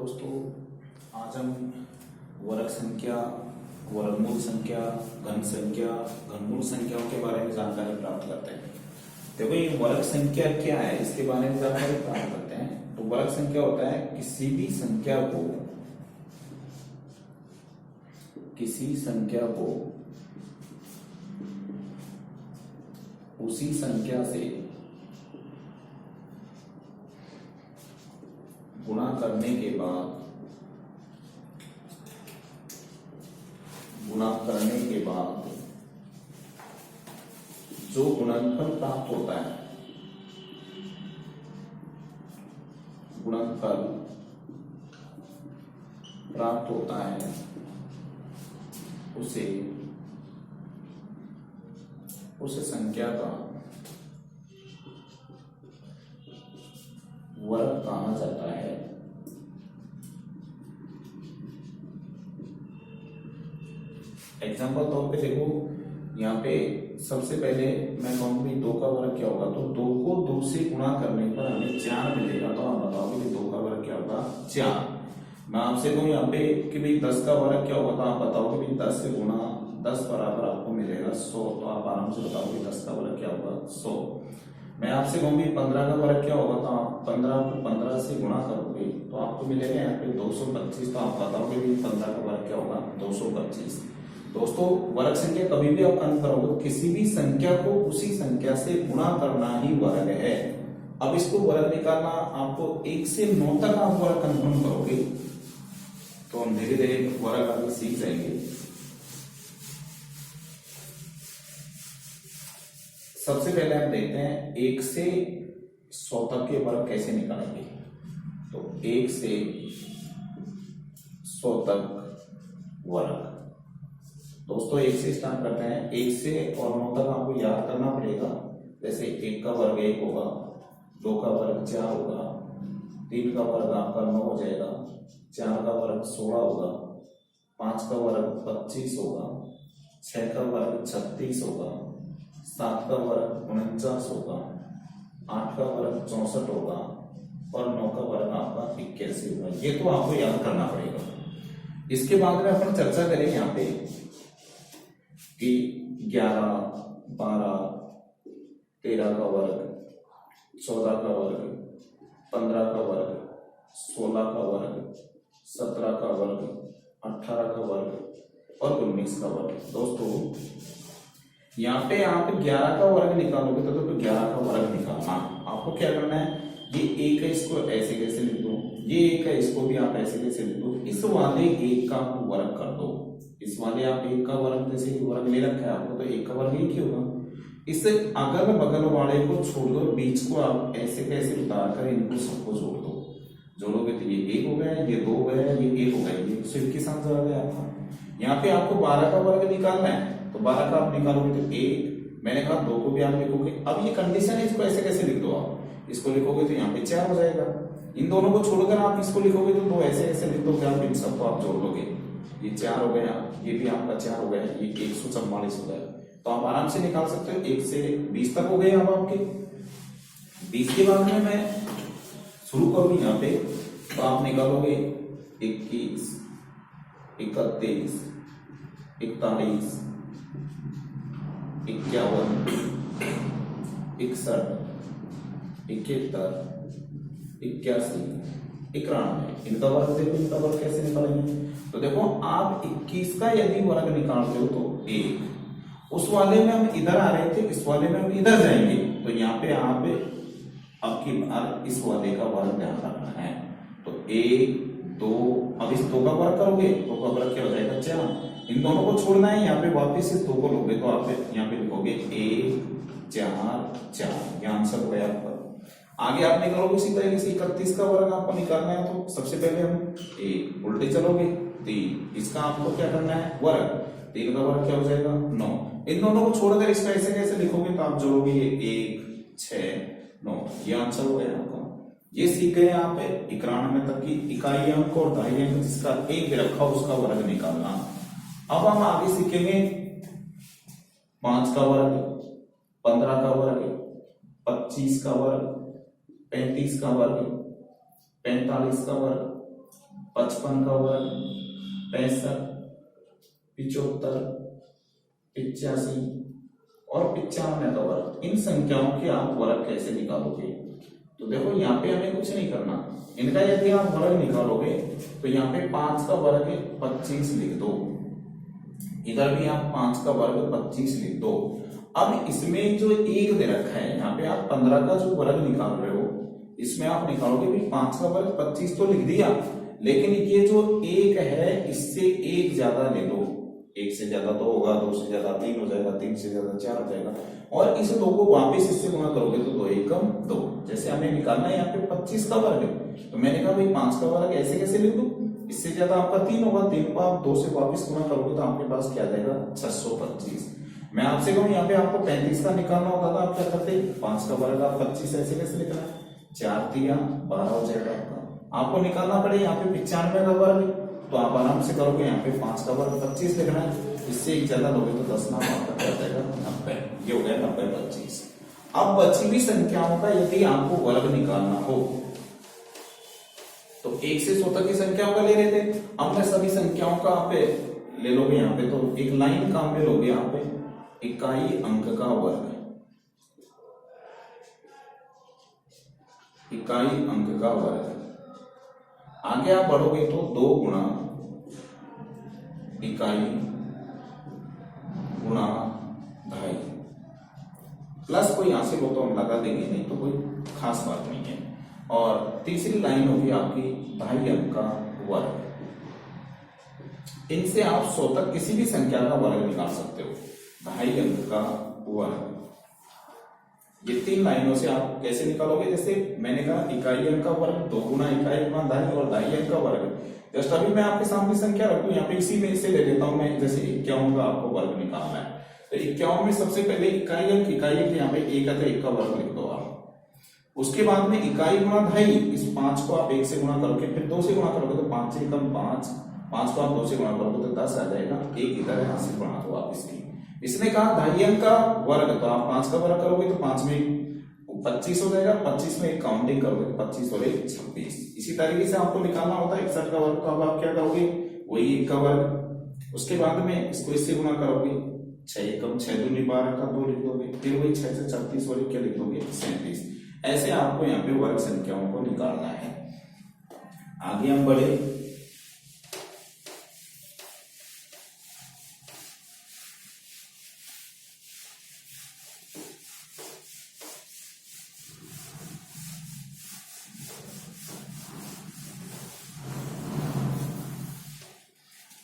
दोस्तों, आज हम वर्ग संख्या, वर्गमूल संख्या, घन संख्या, घनमूल संख्याओं के बारे में जानकारी प्राप्त करते हैं। देखो, ये वर्ग संख्या क्या है इसके बारे में जानकारी प्राप्त करते हैं। तो वर्ग संख्या होता है किसी संख्या को उसी संख्या से गुणा करने के बाद जो गुणनफल प्राप्त होता है उस संख्या का वर्ग कहा जाता है। एग्जाम्पल तौर पे देखो, यहाँ पे सबसे पहले मैं कहूंगी 2 का वर्ग क्या होगा। तो 2 को 2 से गुणा करने पर हमें 4 मिलेगा। तो आप बताओगे कि 2 का वर्ग क्या होगा, 4। मैं आपसे कहूँ यहाँ पे कि भाई 10 का वर्ग क्या होगा, तो आप बताओगे भाई 10 से गुणा 10 बराबर आपको मिलेगा 100। तो आप आराम से बताओगे 10 का वर्ग क्या होगा, 100। मैं आपसे कहूंगी 15 का वर्ग क्या होगा, तो आप 15 को 15 से गुणा करोगे तो आपको मिलेगा यहाँ पे 225। तो आप बताओगे भाई 15 का वर्ग क्या होगा, 225। दोस्तों, वर्ग संख्या कभी भी आप कंफर्म करोगे, किसी भी संख्या को उसी संख्या से गुणा करना ही वर्ग है। अब इसको वर्ग निकालना आपको 1 से 9 तक आप वर्ग कंफर्म करोगे तो हम धीरे धीरे वर्ग आगे सीख जाएंगे। सबसे पहले आप देखते हैं 1 से 100 तक के वर्ग कैसे निकालेंगे। तो 1 से 100 तक वर्ग, दोस्तों 1 से स्टार्ट करते हैं। 1 से और 9 तक आपको याद करना पड़ेगा। जैसे 1 का वर्ग 1 होगा, 2 का वर्ग 4 होगा, 3 का वर्ग आपका 9 हो जाएगा, 4 का वर्ग 16 होगा, 5 का वर्ग 25 होगा, 6 का वर्ग 36 होगा, 7 का वर्ग 49 होगा, 8 का वर्ग 64 होगा और 9 का वर्ग आपका 81 होगा। ये तो आपको याद करना पड़ेगा। इसके बाद में अपन चर्चा करें यहाँ पे कि 11, 12, 13 का वर्ग, 14 का वर्ग, 15 का वर्ग, 16 का वर्ग, 17 का वर्ग, 18 का वर्ग और 19 का वर्ग। दोस्तों, यहाँ पे आप 11 का वर्ग निकालोगे तो 11 का वर्ग निकालना आपको क्या करना है, ये 1 है, इसको ऐसे कैसे लिख दो, ये 1 है, इसको भी आप ऐसे कैसे लिख दो, इस वाले 1 का वर्ग कर दो। इस वाले आप 1 का वर्ग, जैसे वर्ग ले रखा है आपको, तो 1 का वर्ग 1 ही होगा। इससे अगल बगल वाले को छोड़ दो, बीच को आप ऐसे कैसे उतार कर इनको सबको जोड़ दो। जोड़ोगे तो ये 1 हो गया, ये 2 हो गया, ये 1 हो गया, ये सिर्फ के साथ जवाब है आपका। यहाँ पे आपको 12 का वर्ग निकालना है, तो 12 का आप निकालोगे तो 1, मैंने कहा 2 को भी आप लिखोगे। अब ये कंडीशन है, इसको ऐसे कैसे लिख दो, आप इसको लिखोगे तो यहाँ पे 4 हो जाएगा। इन दोनों को छोड़कर आप इसको लिखोगे तो 2 ऐसे ऐसे लिख दोगे, आप इन सबको आप जोड़ लोगे, ये 4 हो गया, ये भी आपका 4 हो गया, ये 144 हो गया। तो आप आराम से निकाल सकते हो। 1 से 20 तक हो गए अब आपके। 20 के बाद में मैं शुरू करूँ यहाँ पे, तो आप निकालोगे 21, 31, 41, 51, 61, 71, 81, 91। इनका वर्ग देखो, इनका वर्ग कैसे निकालेंगे। तो देखो, आप 21 का यदि वर्ग निकालते हो तो 1, उस वाले में हम इधर आ रहे थे, इस वाले में हम इधर जाएंगे, तो यहाँ पे आप आपकी बार इस वाले का वर्ग ध्यान रखना है। तो 1, 2, अब इस 2 का वर्ग करोगे, 2 का वर्ग क्या हो जाएगा, 4। इन दोनों को छोड़ना है, यहाँ पे वापिस इस 2 को लोगे तो आप यहाँ पे लिखोगे 1, 4, 4। यह आंसर हो गया आपका। आगे आप निकालोगे इसी तरीके से 31 का वर्ग आपको निकालना है। तो सबसे पहले हम 1 उल्टे चलोगे, 3, इसका आपको क्या करना है, वर्ग। 3 का वर्ग क्या हो जाएगा, 9। इन दोनों को छोड़कर इसका ऐसे कैसे लिखोगे, तो आप जोड़ोगे 1, 6, 9। ये आंसर हो गया आपका। ये सीख गए आप 91 तक की इकाई अंक और दहाई अंक जिसका 1 रखा उसका वर्ग निकालना। अब हम आगे सीखेंगे 5 का वर्ग, 15 का वर्ग, 25 का वर्ग, 35 का वर्ग, 45 का वर्ग, 55 का वर्ग, 65, 75, 85 और 95 का वर्ग। इन संख्याओं के आप वर्ग कैसे निकालोगे? तो देखो यहाँ पे हमें कुछ नहीं करना, इनका यदि आप वर्ग निकालोगे तो यहाँ पे 5 का वर्ग 25 लिख दो, इधर भी आप 5 का वर्ग 25 लिख दो। अब इसमें जो एक दे रखा है, यहाँ पे आप 15 का जो वर्ग निकाल रहे हो, इसमें आप निकालोगे भी 5 का वर्ग 25 तो लिख दिया, लेकिन ये जो एक है इससे एक ज्यादा ले लो, एक से ज्यादा 2 होगा, 2 से ज्यादा 3 हो जाएगा, 3 से ज्यादा 4 हो जाएगा, और इस 2 को वापस इससे गुणा करोगे तो 2 एकम 2। जैसे हमें निकालना है यहाँ पे 25 का वर्ग है, तो मैंने कहा भाई 5 का वर्ग ऐसे कैसे लिख दूं, इससे ज्यादा आपका 3 होगा, 3 को आप 2 से वापस गुणा करोगे तो आपके पास क्या आ जाएगा 625। मैं आपसे कहूँ यहाँ पे आपको 35 का निकालना होता था, आप क्या करते, 5 का वर्ग आप 25 ऐसे कैसे लिखना है, 4 3 12 हो जाएगा आपको निकालना पड़े यहाँ पे 95 का वर्ग, तो आप आराम से करोगे, यहाँ पे 5 का वर्ग 25 लिखना है, इससे एक ज्यादा लोगे तो 10 नाम आपका क्या जाएगा 90। ये हो गया 90 25। अब बची हुई संख्याओं का यदि आपको वर्ग निकालना हो तो 1 से 100 तक की संख्याओं का ले रहे थे, अब मैं सभी संख्याओं का आप ले लोगे यहाँ पे, तो एक लाइन काम में लोगे यहाँ पे इकाई अंक का वर्ग, इकाई अंक का वर्ग। आगे आप बढ़ोगे तो 2 गुणा इकाई गुणा 2.5 प्लस कोई यहां से वो तो हम लगा देंगे, नहीं तो कोई खास बात नहीं है। और तीसरी लाइन होगी आपकी 2.5 अंक का वर्ग। इनसे आप 100 तक किसी भी संख्या का वर्ग निकाल सकते हो, 2.5 अंक का वर्ग। ये 3 लाइनों से आप कैसे निकालोगे, जैसे मैंने कहा इकाई अंक का वर्ग 2 गुना इकाई गुणा 2.5 और 2.5 अंक का वर्ग। जस्ट अभी मैं आपके सामने संख्या रखूं, यहाँ पे इसी में से ले लेता हूं मैं, जैसे 51 का आपको वर्ग निकालना है, तो 51 में सबसे पहले इकाई अंक यहाँ पे 1 है तो 1 का वर्ग लिख दो आप। उसके बाद में इकाई गुणा 2.5, इस 5 को आप 1 से गुणा करोगे, फिर 2 से गुणा करोगे तो 5 से कम 5, 5 को आप 2 से गुणा करोगे तो 10 आ जाएगा, 1 इधर यहाँ से गुणा दो आप इसकी। इसने कहा 2.5 अंक का वर्ग, तो आप 5 का वर्ग करोगे तो 5 में 25 हो जाएगा, 25 में एक काउंटिंग करोगे 25 और 1 26। इसी तरीके से आपको निकालना होता है 61 का वर्ग, तो अब आप क्या करोगे, वही 1 का वर्ग, उसके बाद में इसको इससे गुणा करोगे, 6 कम 6 दूनी 12 का 2 लिख दोगे, फिर वही 6 से 36 और 1 क्या लिख दोगे 37। ऐसे आपको यहाँ पे वर्ग संख्याओं को निकालना है। आगे हम बढ़े,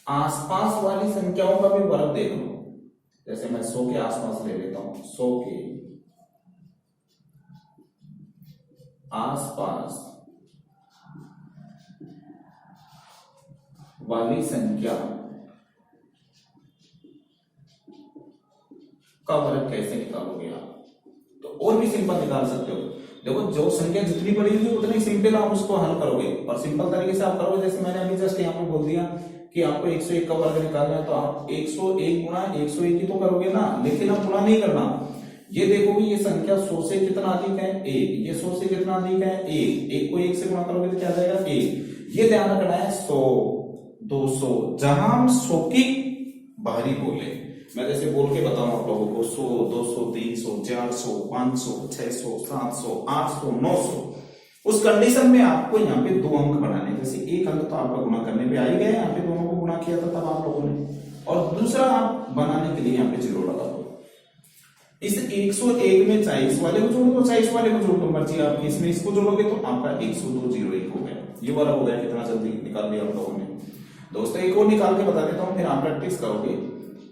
आसपास वाली संख्याओं का भी वर्ग देख लो। जैसे मैं 100 के आसपास ले लेता हूं, 100 के आसपास वाली संख्या का वर्ग कैसे निकालोगे आप, तो और भी सिंपल निकाल सकते हो। देखो जो संख्या जितनी बड़ी होगी उतनी सिंपल आप उसको हल करोगे, और सिंपल तरीके से आप करोगे। जैसे मैंने अभी जस्ट यहाँ पे बोल दिया कि आपको 101 का वर्ग निकालना है, तो आप 101 गुणा 101 ही तो करोगे ना, लेकिन आप गुणा नहीं करना। ये देखोगे ये संख्या 100 से कितना अधिक है 1, ये 100 से कितना अधिक है 1, 1 को 1 से गुणा करोगे तो क्या आ जाएगा 1। ये ध्यान रखना है 100 200, जहां हम 100 की बाहरी बोले, मैं जैसे बोल के बताऊं आप लोगों को 100 200 300 400 500 600 700 800 900, उस कंडीशन में आपको यहाँ पे 2 अंक बढ़ाने, जैसे 1 अंक तो आपका गुणा करने पे आ ही गया, यहाँ पे दोनों को गुणा किया था तब आप लोगों ने, और दूसरा आप बनाने के लिए यहाँ पे 0 लगा दो। इस 101 में चाहे इस वाले को जोड़ दो चाहे इस वाले को जोड़ दो, मर्जी आपकी। इसमें इसको जोड़ोगे तो आपका 10201 हो गया। ये वाला हो गया, कितना जल्दी निकाल लिया आप लोगों ने। दोस्तों एक और निकाल के बता देता हूं, फिर आप प्रैक्टिस करोगे।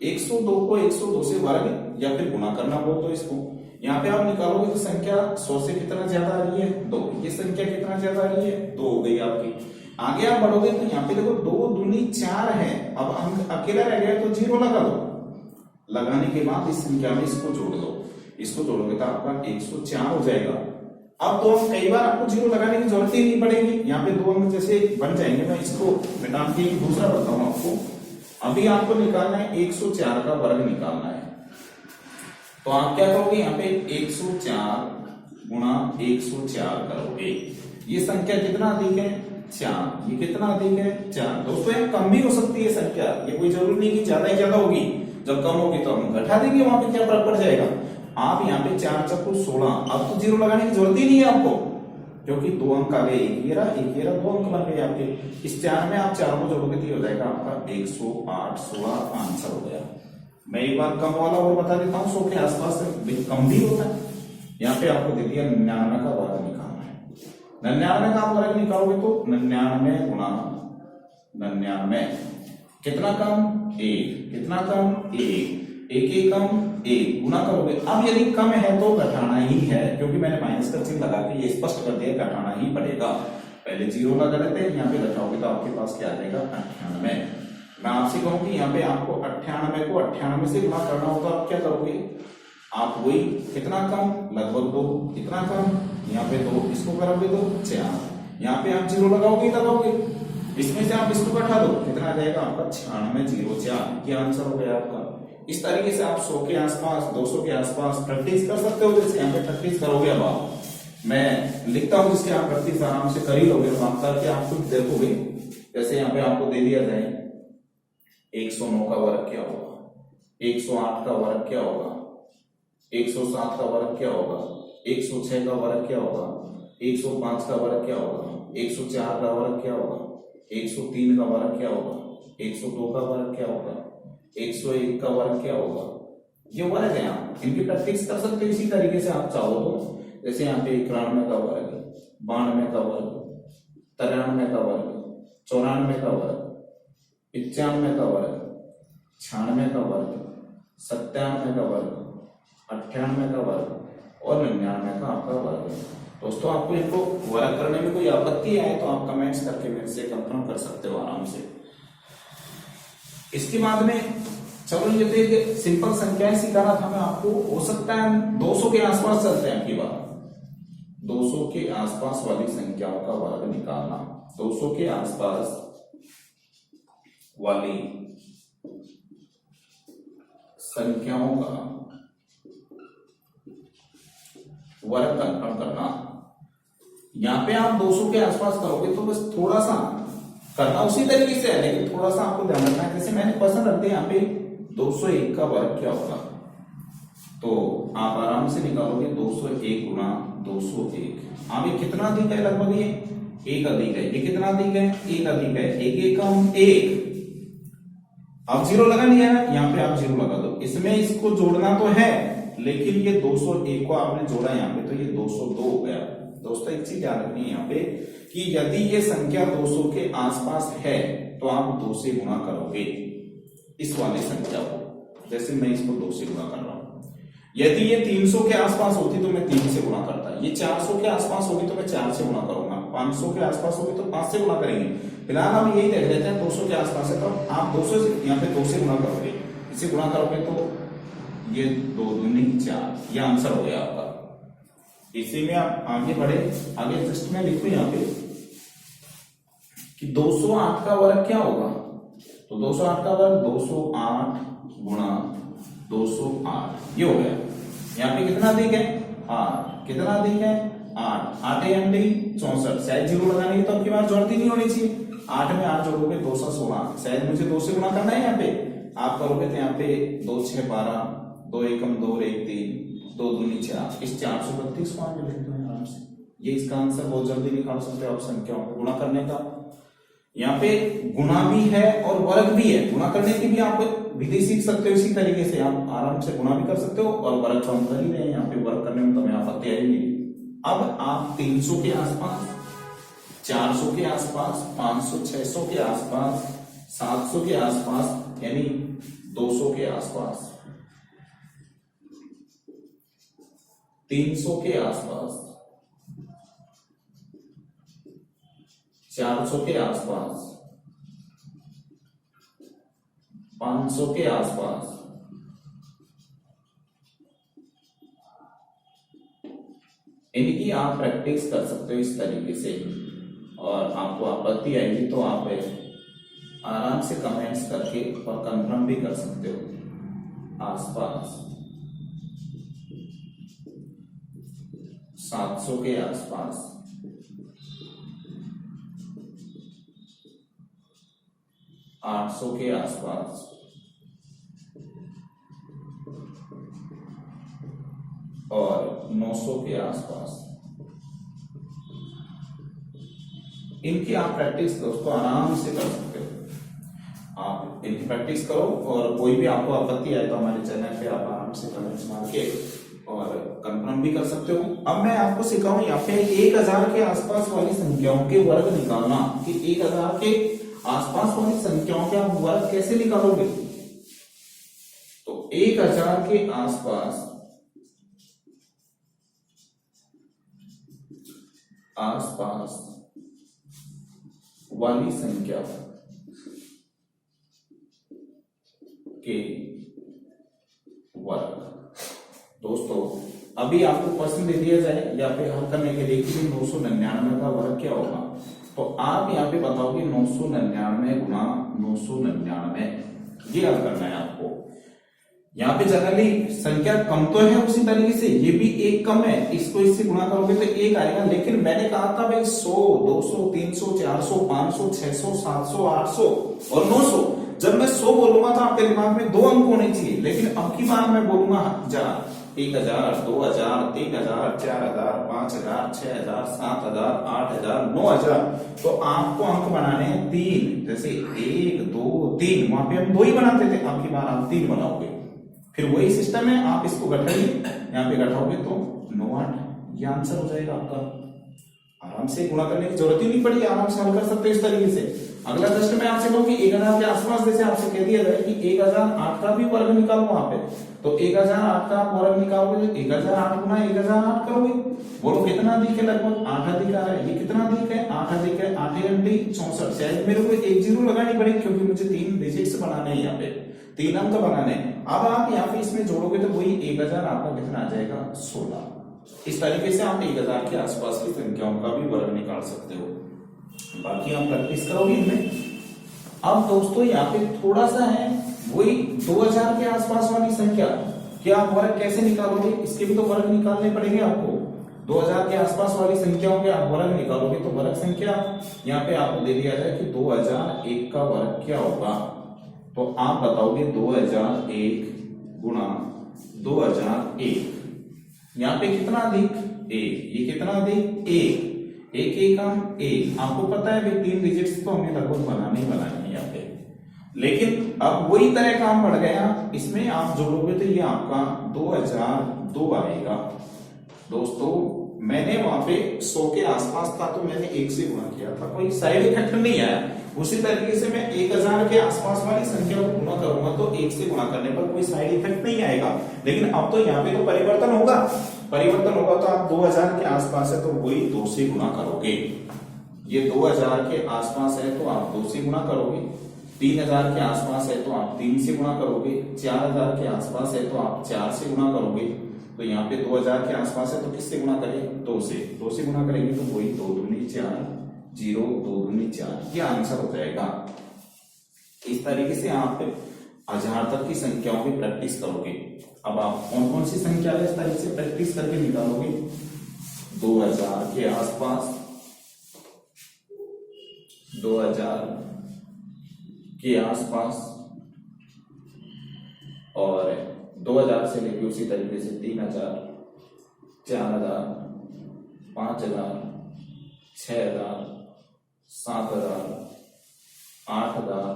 102 को 102 से वर्ग या फिर गुणा करना हो तो इसको यहाँ पे आप निकालोगे तो संख्या 100 से कितना ज्यादा आ रही है 2, ये संख्या कितना ज्यादा आ रही है 2 हो गई आपकी। आगे आप बढ़ोगे तो यहाँ पे देखो 2 दूनी 4 है, अब अंक अकेला रह गया तो 0 लगा दो। लगाने के बाद इस संख्या में इसको जोड़ दो, इसको जोड़ोगे तो आपका 104 हो जाएगा। अब तो हम कई बार आपको 0 लगाने की जरूरत ही नहीं पड़ेगी, यहाँ पे 2 अंक जैसे बन जाएंगे। मैं इसको मिटा के दूसरा बताऊं आपको। अभी आपको निकालना है 104 का वर्ग निकालना है, तो आप क्या करोगे यहाँ पे 104 गुणा 104 करोगे। ये संख्या कितना अधिक है 4। ये कितना अधिक है? 4। दोस्तों ये कम भी हो सकती है संख्या, ये कोई जरूरी नहीं कि ज्यादा ही ज्यादा होगी। जब कम होगी तो हम घटा देंगे, वहां पे क्या फर्क पड़ जाएगा। आप यहाँ पे 4 चक्कू 16, अब तो जीरो लगाने की जरूरत ही नहीं है आपको, क्योंकि 2 अंक आ गए, एक ये रहा 2 अंक बन गए आपके। इस 4 में आप 4 को जोड़ोगे तो ये हो जाएगा आपका 108, 16 आंसर हो गया। मैं एक बार कम वाला और बता देता हूँ, 100 के आसपास कम भी होता है। यहाँ पे आपको दे दिया 99 का वर्ग निकालना है। 99 का वर्ग निकालोगे तो 99 गुणा 99, कितना कम? 1। कितना कम? 1। एक कम 1 गुना करोगे। अब यदि कम है तो घटाना ही है, क्योंकि मैंने माइनस का चिन्ह लगा के ये स्पष्ट कर दिया, घटाना ही पड़ेगा। पहले 0 लगा देते हैं, यहाँ पे घटाओगे तो आपके पास क्या आ जाएगा? 98। मैं आपसे कहूँ कि यहाँ पे आपको 98 को 98 से गुणा करना होगा, आप क्या करोगे? आप वही कितना कम? लगभग 2। कितना कम? यहाँ पे 2, इसको करोगे तो 4। यहाँ पे आप 0 लगाओगे ही लगाओगे, इसमें से आप इसको घटा दो, कितना आ जाएगा आपका? 9604। ये आंसर हो गया आपका। इस तरीके से आप 100 के आसपास, 200 के आसपास प्रैक्टिस कर सकते हो। जैसे यहाँ पे प्रैक्टिस करोगे, अब आप मैं लिखता हूँ जिसके आप प्रैक्टिस आराम से कर ही लोगे, तो आप करके आप खुद देखोगे। जैसे यहाँ पे आपको दे दिया जाए 109 का वर्ग क्या होगा, 108 का वर्ग क्या होगा, 107 का वर्ग क्या होगा, 106 का वर्ग क्या होगा, 105 का वर्ग क्या होगा, 104 का वर्ग क्या होगा, 103 का वर्ग क्या होगा, 102 का वर्ग क्या होगा, 101 का वर्ग क्या होगा। ये वर्ग है, आप इनकी प्रैक्टिस कर सकते हो इसी तरीके से आप चाहो तो। जैसे यहाँ पे 91 का वर्ग, 92 का वर्ग, 93 का वर्ग, 94 का वर्ग, 95 का वर्ग, 96 का वर्ग, 97 का वर्ग, 98 का वर्ग और 99 का आपका वर्ग है। दोस्तों आपको इनको वर्ग करने में कोई आपत्ति आए तो आप कमेंट्स करके मेरे से कंफर्म कर सकते हो आराम से। इसके बाद में चलो ये तो एक सिंपल संख्याएं सिखाना था मैं आपको। हो सकता है 200 के आसपास चलते हैं आपकी बात, 200 के आसपास वाली संख्याओं का वर्ग निकालना। 200 के आसपास वाली संख्याओं का वर्ग कंफर्म करना। यहां पे आप 200 के आसपास करोगे तो बस थोड़ा सा करना उसी तरीके से है, लेकिन थोड़ा सा आपको ध्यान रखना है। जैसे मैंने क्वेश्चन रख दिया यहाँ पे 201 का वर्ग क्या होगा, तो आप आराम से निकालोगे 201 गुणा 201। आप ये कितना अधिक है? लगभग ये 1 अधिक है। ये कितना अधिक है? 1 अधिक है। 1 कम 1। अब 0 लगा लिया है, यहाँ पे आप 0 लगा दो। इसमें इसको जोड़ना तो है, लेकिन ये 201 को आपने जोड़ा यहाँ पे तो ये 202 हो गया। दोस्तों एक चीज याद रखनी है यहाँ पे कि यदि ये संख्या 200 के आसपास है तो आप 2 से गुणा करोगे इस वाली संख्या को। जैसे मैं इसको 2 से गुणा कर रहा हूं। यदि ये 300 के आसपास होती तो मैं 3 से गुणा करता। ये 400 के आसपास होगी तो मैं 4 से गुणा करूंगा। 500 के आसपास होगी तो 5 से गुणा करेंगे। फिलहाल हम यही देख लेते हैं 200 के आसपास है तो आप 200 से यहाँ पे 2 से गुणा करोगे। इसे गुणा करोगे तो ये 2 दूनी 4, ये आंसर हो गया आपका। इसी में आप आगे बढ़े, आगे जस्ट में लिखो यहाँ पे कि 208 का वर्ग क्या होगा, तो 208 का वर्ग 208 गुणा 208 ये हो गया। यहाँ पे कितना अधिक है? 8। कितना अधिक है? 8। 8 64। शायद 0 लगाने की तो आपकी बात जोड़ती नहीं होनी चाहिए। 8 में 8 जोड़ोगे 216। शायद मुझे 2 से गुणा करना है, यहाँ पे आप करोगे तो यहाँ पे 2 6 12, 2 एकम 2 1 3, 2 दूनी 4। इस 432 को आप लिख दो आराम से। ये इसका आंसर बहुत जल्दी निकाल सकते हो आप संख्याओं को गुणा करने का। यहाँ पे गुणा भी है और वर्ग भी है। गुणा करने की भी आप विधि सीख सकते हो इसी तरीके से। आप आराम से गुणा भी कर सकते हो और वर्ग तो हम कर ही रहे हैं। यहाँ पे वर्ग करने में तो हमें आपत्ति आएगी। अब आप 300 के आसपास, 400 के आसपास, 500 600 के आसपास, 700 के आसपास यानी 200 के आसपास, 300 के आसपास, 400 के आसपास, 500 के आसपास, इनकी आप प्रैक्टिस कर सकते हो इस तरीके से। और आपको आपत्ति आएगी तो आप आराम से कमेंट्स करके और कंफर्म भी कर सकते हो। आसपास 700 के आसपास, 800 के आसपास और 900 के आसपास। इनकी आप प्रैक्टिस दोस्तों आराम से कर सकते हो। आप इनकी प्रैक्टिस करो और कोई भी आपको आपत्ति आए तो हमारे चैनल पे आप आराम से कमेंट्स मार के और कंफर्म भी कर सकते हो। अब मैं आपको सिखाऊं यहाँ पे 1000 के आसपास वाली संख्याओं के वर्ग निकालना कि 1000 के आसपास वाली संख्याओं के आप वर्ग कैसे निकालोगे। तो 1000 के आसपास वाली संख्या के वर्ग। दोस्तों अभी आपको प्रश्न दे दिया जाए या पे हल करने के लिए कि 999 का वर्ग क्या होगा, तो आप यहाँ पे बताओगे 999 गुना 999, ये हल करना है आपको। यहाँ पे जनरली संख्या कम तो है, उसी तरीके से ये भी एक कम है, इसको इससे गुणा करोगे तो एक आएगा। लेकिन मैंने कहा था भाई 100, 200, 300, 400, 500, 600, 700, 800 और 900। जब मैं 100 बोलूंगा तो आपके दिमाग में 2 अंक होने चाहिए, लेकिन अब की बार मैं बोलूंगा 1000, 1000, 2000, 3000, 4000, 5000, 6000, 7000, 8000, 9000। तो आपको अंक बनाने हैं 3, जैसे 1, 2, 3, वहां पे हम 2 ही बनाते थे, अब की बार आप 3 बनाओगे। फिर वही सिस्टम है, आप इसको घटाइए, यहाँ पे घटाओगे तो 98, ये आंसर हो जाएगा आपका। आराम से गुणा करने की जरूरत ही नहीं पड़ी, आराम से हल कर सकते हो इस तरीके से। अगला प्रश्न मैं आपसे कहूँ कि 1000 के आसपास जैसे आपसे कह दिया जाए कि 1008 का भी वर्ग निकालो वहां पे, तो 1008 का आप वर्ग निकालोगे तो 1008 गुना 1008 करोगे। बोलो कितना अधिक है, लगभग 8 अधिक आ रहा है। ये कितना अधिक है, 8 अधिक है, 8 घंटे 64। शायद मेरे को एक जीरो लगानी पड़ेगी क्योंकि मुझे 3 डिजिट्स बनाने हैं, यहाँ पे 3 अंक बनाने हैं। अब आप यहाँ पे इसमें जोड़ोगे तो वही 1000 आपका कितना आ जाएगा, 16। इस तरीके से आप 1000 के आसपास की संख्याओं का भी वर्ग निकाल सकते हो। बाकी हम प्रैक्टिस करोगे इनमें। अब दोस्तों यहाँ पे थोड़ा सा है, वही 2000 के आसपास वाली संख्या कि आप वर्ग कैसे निकालोगे, इसके भी तो वर्ग निकालने पड़ेंगे आपको। 2000 के आसपास वाली संख्याओं के आप वर्ग निकालोगे तो वर्ग संख्या यहाँ पे आपको दे दिया जाए कि 2001 का वर्ग क्या होगा, तो आप बताओगे 2001 गुणा 2001। यहाँ पे कितना अधिक, 1, ये कितना अधिक, 1, 1 एकम 1। आपको पता है भाई 3 डिजिट्स तो हमें लगभग बनाने ही बनाने हैं यहाँ पे। लेकिन अब वही तरह काम बढ़ गया, इसमें आप जोड़ोगे तो ये आपका 2002 आएगा। दोस्तों मैंने वहां पे 100 के आसपास था तो मैंने 1 से गुणा किया था, कोई साइड इफेक्ट नहीं आया। उसी तरीके से मैं 1000 के आसपास वाली संख्या को गुणा करूंगा तो 1 से गुणा करने पर कोई साइड इफेक्ट नहीं आएगा। लेकिन अब तो यहाँ पे तो परिवर्तन होगा तो आप 2000 के आसपास है तो वही 2 से गुणा करोगे। ये 2000 के आसपास है तो आप 2 से गुणा करोगे, 3000 के आसपास है तो आप 3 से गुणा करोगे, 4000 के आसपास है तो आप 4 से गुणा करोगे। तो यहाँ पे 2000 के आसपास है तो किससे गुणा करें, 2 से गुणा करेंगे तो वही 2 दूनी 4, 0, 2 दूनी 4, ये आंसर हो जाएगा। इस तरीके से आप 1000 तक की संख्याओं की प्रैक्टिस करोगे। अब आप कौन कौन सी संख्या है इस तरीके से प्रैक्टिस करके निकालोगे, 2000 के आसपास, 2000 के आसपास और 2000 से लेके उसी तरीके से 3000, 4000, 5000, 6000, 7000, 8000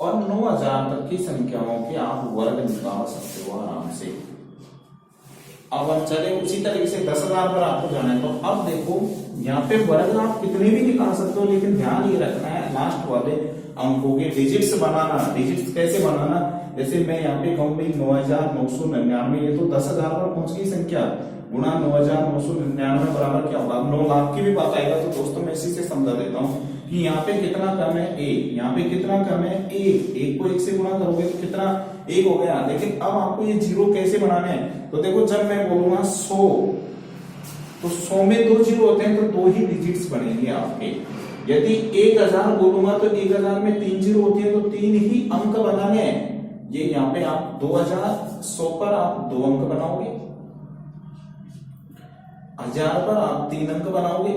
और 9000 तक की संख्याओं के आप वर्ग निकाल सकते हो आराम से। अब हम चले उसी तरीके से 10,000 पर आपको जाना है, तो अब देखो यहाँ पे वर्ग आप कितने भी निकाल सकते हो, लेकिन ध्यान ये रखना है लास्ट वाले अंकों के डिजिट्स बनाना। डिजिट्स कैसे बनाना, जैसे मैं यहाँ पे कहूँ भाई 9999, ये तो 10,000 पर पहुंच गई संख्या, गुणा 9999 बराबर क्या होगा, 9 लाख की भी बात आएगा। तो दोस्तों मैं इसी से समझा देता हूँ कि यहाँ पे कितना कम है, 1, यहाँ पे कितना कम है, 1 को 1 से गुणा करोगे तो कितना 1 हो गया। लेकिन अब आपको ये जीरो कैसे बनाने हैं, तो देखो जब मैं बोलूंगा 100 तो 100 में 2 जीरो होते हैं तो 2 ही डिजिट्स बनेंगे आपके। यदि 1000 बोलूंगा तो 1000 में 3 जीरो होती है तो 3 ही अंक बनाने हैं। ये यहाँ पे आप 2100 पर आप 2 अंक बनाओगे, 1000 पर आप 3 अंक बनाओगे,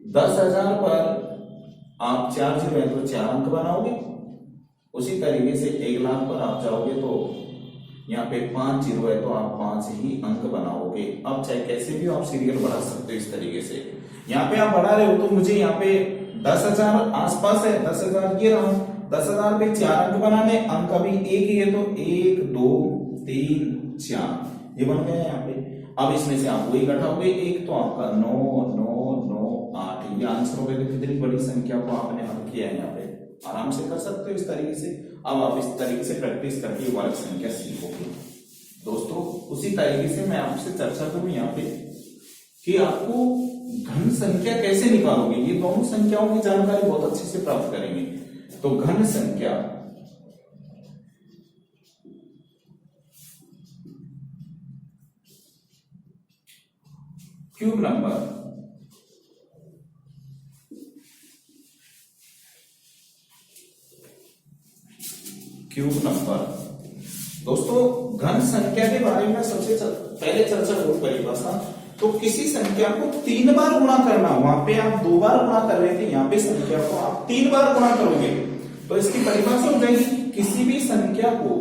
10,000 पर आप 4 जीरो है तो 4 अंक बनाओगे। उसी तरीके से 1 लाख पर आप जाओगे तो यहाँ पे 5 जीरो है तो आप 5 ही अंक बनाओगे। अब चाहे कैसे भी आप सीरियल बढ़ा सकते हो इस तरीके से। यहाँ पे आप बढ़ा रहे हो तो मुझे यहाँ पे 10,000 आसपास है, 10,000 ये रहा, 10,000 पे 4 अंक बनाने, अंक अभी एक ही है तो 1 2 3 4 ये बन गया यहाँ पे। अब इसमें से आप वही घटाओगे 1 तो आपका 9 9 9 8 ये आंसर हो गया। कितनी बड़ी संख्या को आपने हल किया है यहाँ पे, आराम से कर सकते हो इस तरीके से। अब आप इस तरीके से प्रैक्टिस करके वर्ग संख्या सीखोगे। दोस्तों उसी तरीके से मैं आपसे चर्चा करूं यहाँ पे कि आपको घन संख्या कैसे निकालोगे। ये दोनों संख्याओं की जानकारी बहुत अच्छे से प्राप्त करेंगे। तो घन संख्या क्यूब नंबर दोस्तों घन संख्या के बारे में सबसे पहले चर्चा करूं परिभाषा। तो किसी संख्या को 3 बार गुणा करना, वहां पे आप 2 बार गुणा कर रहे थे, यहाँ पे संख्या को आप 3 बार गुणा करोगे तो इसकी परिभाषा हो जाएगी किसी भी संख्या को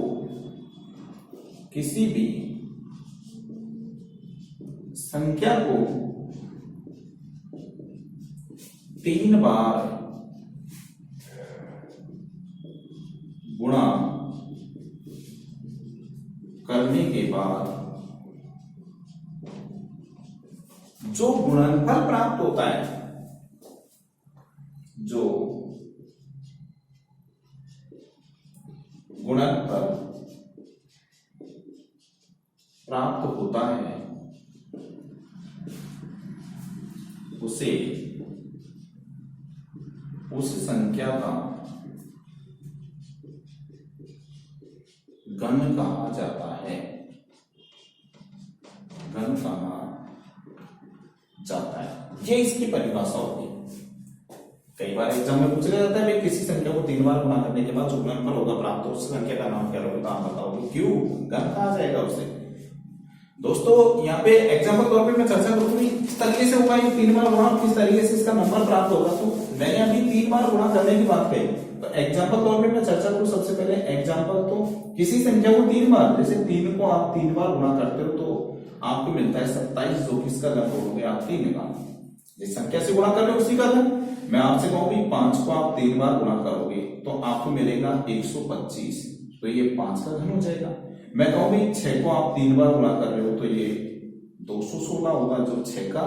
3 बार गुणा करने के बाद जो गुणनफल प्राप्त होता है, जो गुणनफल प्राप्त होता है उसे उस संख्या का घन कहा जाता है। घन कहा जाता है, ये इसकी परिभाषा होगी। कई बार एग्जाम में पूछा जाता है किसी संख्या को 3 बार गुणा करने के बाद जो गुणनफल होगा प्राप्त हो उस संख्या का नाम क्या होगा, तो आप बताओगे क्यों घन कहा जाएगा उसे। दोस्तों यहाँ पे एग्जाम्पल तौर पे मैं चर्चा करूंगी इस तरीके से होगा, ये 3 बार गुणा किस तरीके से इसका नंबर प्राप्त होगा। तो मैंने अभी 3 बार गुणा करने की बात कही, तो एग्जाम्पल तौर पे मैं चर्चा करूं। सबसे पहले एग्जाम्पल तो किसी संख्या को 3 बार, जैसे 3 को आप 3 बार गुणा करते हो तो आपको मिलता है 27, जो किसका घन बोलोगे आप 3 का, जिस संख्या से गुणा कर रहे हो उसी का घन। मैं आपसे कहूंगी 5 को आप 3 बार गुणा करोगे तो आपको मिलेगा 125, तो ये 5 का घन हो जाएगा। मैं कहूंगी 6 को आप 3 बार गुणा कर रहे हो तो ये 216 होगा, जो 6 का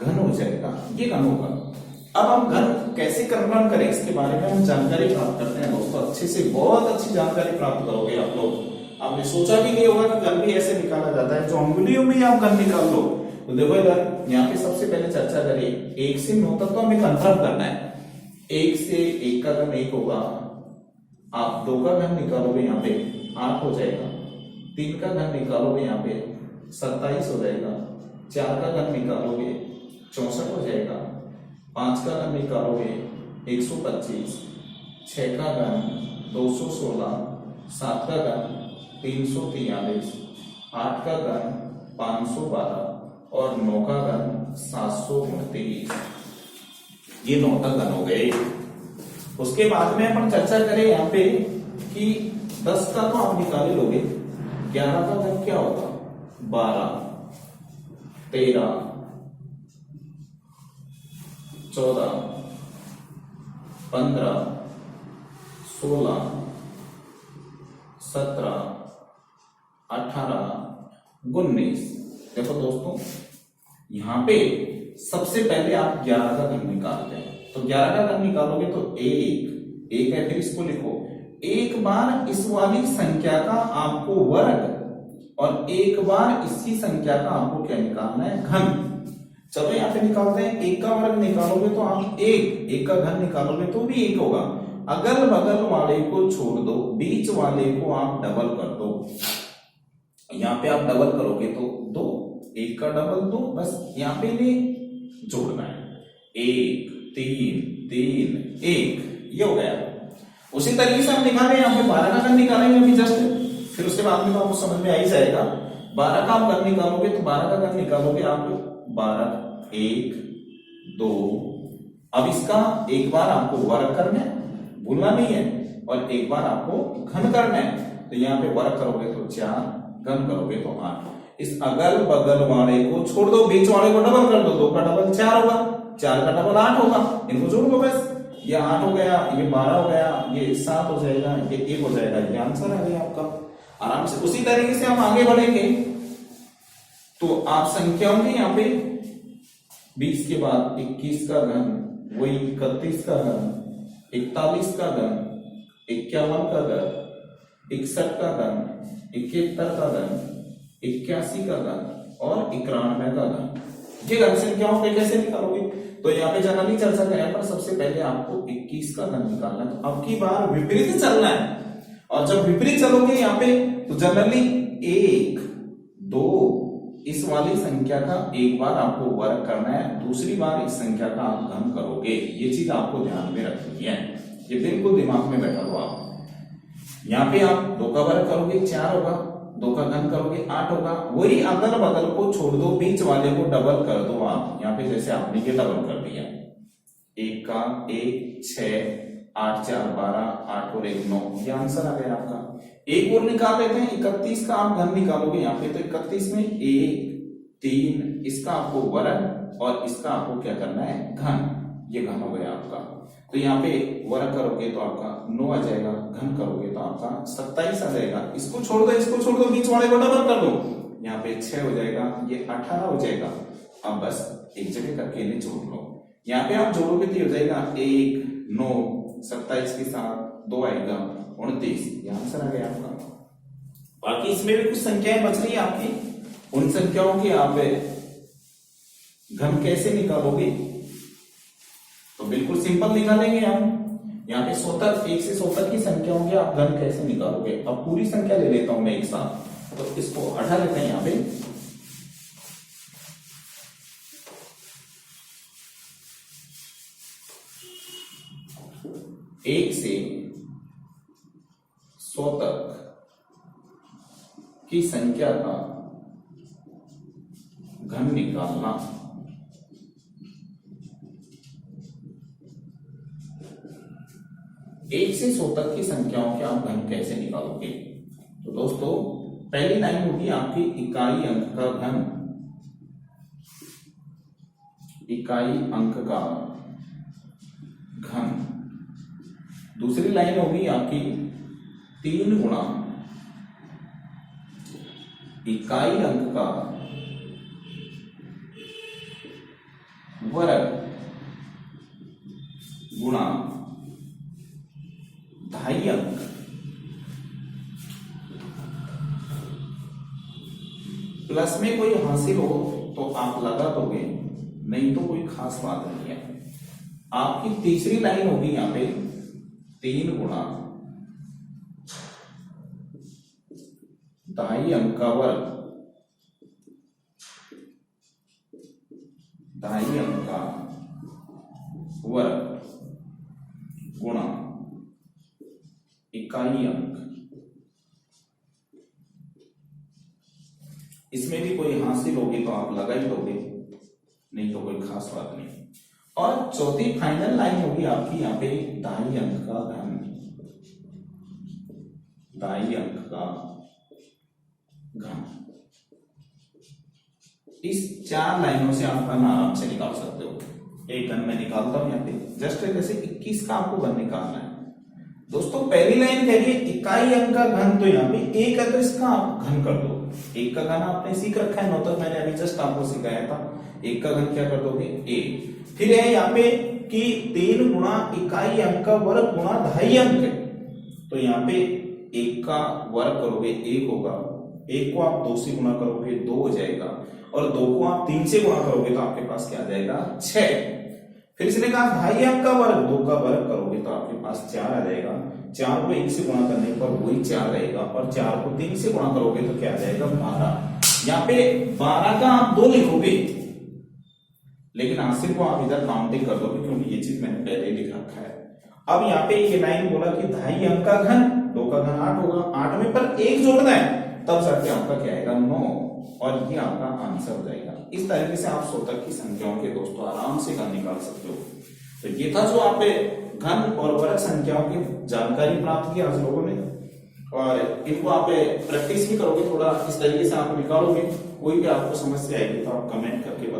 घन हो जाएगा, ये घन होगा। अब हम घन कैसे कंप्यूट करें इसके बारे में हम जानकारी प्राप्त करते हैं। दोस्तों अच्छे से बहुत अच्छी जानकारी प्राप्त करोगे आप लोग। आपने सोचा भी नहीं होगा कि घन भी ऐसे निकाला जाता है, जो हम वीडियो में आप घन निकाल लो। तो देखो इधर यहाँ पे सबसे पहले चर्चा करें 1 से 9 तक, तो हमें कंफर्म करना है। 1 से 1 का घन 1 होगा, आप 2 का घन निकालोगे यहाँ पे 8 हो जाएगा, 3 का घन निकालोगे यहाँ पे 27 हो जाएगा, 4 का घन निकालोगे 64 हो जाएगा, 5 का घन निकालोगे 125, 6 का घन 216, 7 का घन 343, 8 का घन 512 और 9 का घन 729। ये 9 तक घन हो गए। उसके बाद में अपन चर्चा करें यहाँ पे कि 10 का तो आप निकाले लोगे, 11 का घन क्या होगा 12, 13, 14, 15, 16, 17, 18, 19। देखो दोस्तों यहां पे सबसे पहले आप 11 का घन निकालते हैं, तो 11 का घन निकालोगे तो 1 है, फिर इसको लिखो। एक बार इस वाली संख्या का आपको वर्ग और एक बार इसी संख्या का आपको क्या निकालना है घन। चलो यहाँ पे निकालते हैं। 1 का वर्ग निकालोगे तो आप 1 का घन निकालोगे तो भी 1 होगा। अगल बगल वाले को छोड़ दो, बीच वाले को आप डबल कर दो। यहाँ पे आप डबल करोगे तो 2, 1 का डबल 2, बस यहाँ पे नहीं जोड़ना है। 1 3 3 1 ये हो गया। उसी तरीके से हम निकालें यहाँ पे 12 का घन निकालेंगे अभी जस्ट, फिर उसके बाद में तो आपको समझ में आ ही जाएगा। 12 का आप घन निकालोगे तो 12 का घन निकालोगे आप 12, 1 2 अब इसका एक बार आपको वर्ग करना है, भूलना नहीं है, और एक बार आपको घन करना है। तो यहाँ पे वर्ग करोगे तो 4, घन करोगे तो 8। इस अगल बगल वाले को छोड़ दो, बीच वाले को डबल कर दो, 2 का डबल 4 होगा, 4 का डबल 8 होगा, इनको जोड़ दो बस। ये 8 हो गया, ये 12 हो गया, ये 7 हो जाएगा, ये 1 हो जाएगा। ये आंसर आ गया आपका। आराम से उसी तरीके से हम आगे बढ़ेंगे। तो आप संख्याओं के यहाँ पे 20 के बाद 21 का घन, वही 31 का घन, 41 का घन, 51 का घन, 61 का घन, 71 का घन, 81 का घन और 91 का घन। ये घन संख्याओं पे कैसे निकालोगे? तो यहाँ पे जनरली चर्चा करें, पर सबसे पहले आपको 21 का घन निकालना है। तो अब की बार विपरीत चलना है, और जब विपरीत चलोगे यहाँ पे तो जनरली 1, 2 इस वाली संख्या का एक बार आपको वर्ग करना है, दूसरी बार इस संख्या का आप घन करोगे। ये चीज आपको ध्यान में रखनी है, ये बिल्कुल दिमाग में बैठा हुआ। यहाँ पे आप 2 का वर्ग करोगे 4 होगा, 2 का घन करोगे 8 होगा। वही अगल बगल को छोड़ दो, बीच वाले को डबल कर दो आप। यहाँ पे जैसे आपने ये डबल कर दिया, 1 का 1 6, 8 4 12, 8 और 1 9। ये आंसर आ गया आपका। एक और निकाल लेते हैं, 31 का आप घन निकालोगे यहाँ पे। तो 31 में 1 3, इसका आपको वर्ग और इसका आपको क्या करना है, घन। ये घन हो गया आपका। तो यहाँ पे वर्ग करोगे तो आपका 9 आ जाएगा, घन करोगे तो आपका 27 आ जाएगा। इसको छोड़ दो, इसको छोड़ दो, बीच वाले को डबल कर दो, यहाँ पे 6 हो जाएगा, ये 18 हो जाएगा। अब बस एक जगह करके इन्हें जोड़ लो। यहाँ पे आप जोड़ोगे तो हो जाएगा 1 9, 27 के साथ 2 आएगा 29। ये आंसर आ गया आपका। बाकी इसमें भी कुछ संख्याएं बच रही है आपकी, उन संख्याओं की आप घन कैसे निकालोगे? तो बिल्कुल सिंपल निकालेंगे हम। यहाँ पे 100 से 100 की संख्याओं के आप घन कैसे निकालोगे? अब पूरी संख्या ले लेता हूं मैं एक साथ, तो इसको हटा लेते हैं यहाँ पे। 1 से 100 तक की संख्या का घन निकालना। एक से 100 तक की संख्याओं के आप घन कैसे निकालोगे? तो दोस्तों पहली लाइन होगी आपकी इकाई अंक का घन, इकाई अंक का घन। दूसरी लाइन होगी आपकी 3 गुणा इकाई अंक का वर्ग गुणा ढाई अंक। प्लस में कोई हासिल हो तो आप लगा दोगे, नहीं तो कोई खास बात नहीं है। आपकी तीसरी लाइन होगी यहाँ पे 3 गुणा ढाई अंक का वर्ग, ढाई अंक का वर्ग गुणा इकाई अंक। इसमें भी कोई हासिल होगी तो आप लगा ही दोगे, नहीं तो कोई खास बात नहीं। और चौथी फाइनल लाइन होगी आपकी यहाँ पे ढाई अंक का घन, ढाई अंक का घन। इस 4 लाइनों से आप घन आराम से निकाल सकते हो। एक घन में निकालता हूं यहाँ पे, जस्ट जैसे 21 का आपको घन निकालना है। दोस्तों पहली लाइन कह रही है इकाई अंक का घन, तो यहाँ पे 1 है तो इसका आप घन कर दो। 1 का घन आपने सीख रखा है, 9 तक मैंने अभी जस्ट आपको सिखाया था। 1 का घन क्या कर दोगे 1। फिर है यहाँ पे कि 3 गुणा इकाई अंक का वर्ग गुणा ढाई अंक, तो यहाँ पे 1 का वर्ग करोगे 1 होगा, 1 को आप 2 से गुणा करोगे 2 हो जाएगा, और 2 को आप 3 से गुणा करोगे तो आपके पास क्या आ जाएगा 6। फिर इसने कहा ढाई अंक का वर्ग, 2 का वर्ग करोगे तो आपके पास 4 आ जाएगा। 4 को 1 से गुणा करने पर वही 4 रहेगा, और 4 को 3 से गुणा करोगे तो क्या आ जाएगा 12। यहाँ पे 12 का आप 2 लिखोगे, लेकिन आंसर को आप इधर काउंटिंग कर दोगे, क्योंकि ये चीज मैंने पहले लिख रखा है। अब यहाँ पे ये लाइन बोला कि ढाई अंक का घन, 2 का घन 8 होगा, 8 में पर 1 जोड़ना है, तब जाके आपका क्या आएगा 9, और ये आपका आंसर हो जाएगा। इस तरीके से आप 100 तक की संख्याओं के दोस्तों आराम से घन निकाल सकते हो। तो ये था जो आप घन और वर्ग संख्याओं की जानकारी प्राप्त की आज लोगों ने, और इनको आप प्रैक्टिस भी करोगे थोड़ा, इस तरीके से आप निकालोगे। कोई भी आपको समस्या आएगी तो आप कमेंट करके